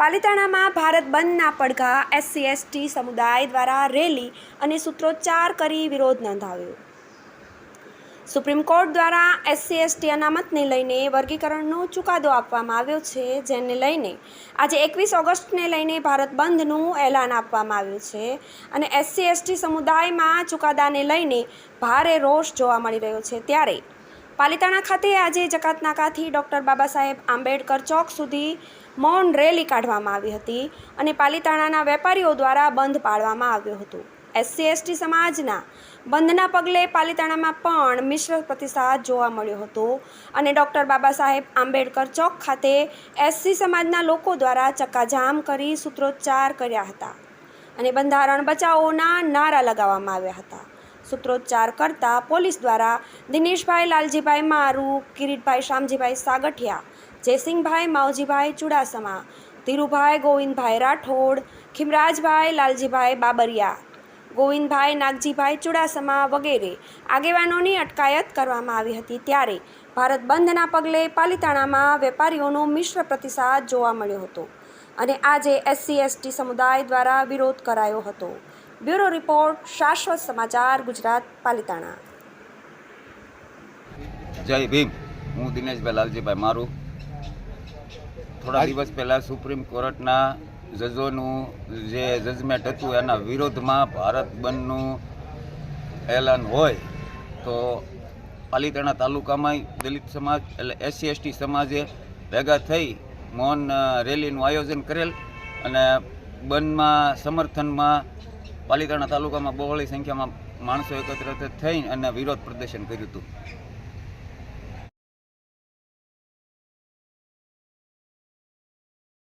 પાલિતાણામાં ભારત બંધના પડઘા SC/ST સમુદાય દ્વારા રેલી અને સૂત્રોચ્ચાર કરી વિરોધ નોંધાવ્યો। સુપ્રીમ કોર્ટ દ્વારા SC/ST અનામતને લઈને વર્ગીકરણનો ચુકાદો આપવામાં આવ્યો છે, જેને લઈને આજે 21 ઓગસ્ટને લઈને ભારત બંધનું એલાન આપવામાં આવ્યું છે અને SC/ST સમુદાયમાં ચુકાદાને લઈને ભારે રોષ જોવા મળી રહ્યો છે। ત્યારે પાલિતાણા ખાતે આજે જકાતનાકાથી ડૉક્ટર બાબા સાહેબ આંબેડકર ચોક સુધી મૌન રેલી કાઢવામાં આવી હતી અને પાલિતાણાના વેપારીઓ દ્વારા બંધ પાળવામાં આવ્યો હતો। SC/ST સમાજના બંધના પગલે પાલિતાણામાં પણ મિશ્ર પ્રતિસાદ જોવા મળ્યો હતો અને ડૉક્ટર બાબા સાહેબ આંબેડકર ચોક ખાતે SC સમાજના લોકો દ્વારા ચક્કાજામ કરી સૂત્રોચ્ચાર કર્યા હતા અને બંધારણ બચાવોના નારા લગાવવામાં આવ્યા હતા। સૂત્રોચ્ચાર કરતા પોલીસ દ્વારા દિનેશભાઈ લાલજીભાઈ મારુ, કિરીટભાઈ શામજીભાઈ સાગઠિયા, જયસિંહભાઈ માવજીભાઈ ચુડાસમા, ધીરુભાઈ ગોવિંદભાઈ રાઠોડ, ખીમરાજભાઈ લાલજીભાઈ બાબરિયા, ગોવિંદભાઈ નાગજીભાઈ ચુડાસમા વગેરે આગેવાનોની અટકાયત કરવામાં આવી હતી। ત્યારે ભારત બંધના પગલે પાલિતાણામાં વેપારીઓનો મિશ્ર પ્રતિસાદ જોવા મળ્યો હતો અને આજે SC/ST સમુદાય દ્વારા વિરોધ કરાયો હતો। બ્યુરો રિપોર્ટ, શાશ્વત સમાચાર, ગુજરાત, પાલિતાણા। જય ભીમ। હું દિનેશભાઈ લાલજીભાઈ મારુ। થોડા દિવસ પહેલાં સુપ્રીમ કોર્ટના જજોનું જે જજમેન્ટ હતું એના વિરોધમાં ભારત બંધનું એલાન હોય તો પાલિતાણા તાલુકામાં દલિત સમાજ એટલે SC/ST સમાજે ભેગા થઈ મૌન રેલીનું આયોજન કરેલ અને બંધમાં સમર્થનમાં પાલિતાણા તાલુકામાં બહોળી સંખ્યામાં માણસો એકત્રિત થઈ અને વિરોધ પ્રદર્શન કર્યું હતું।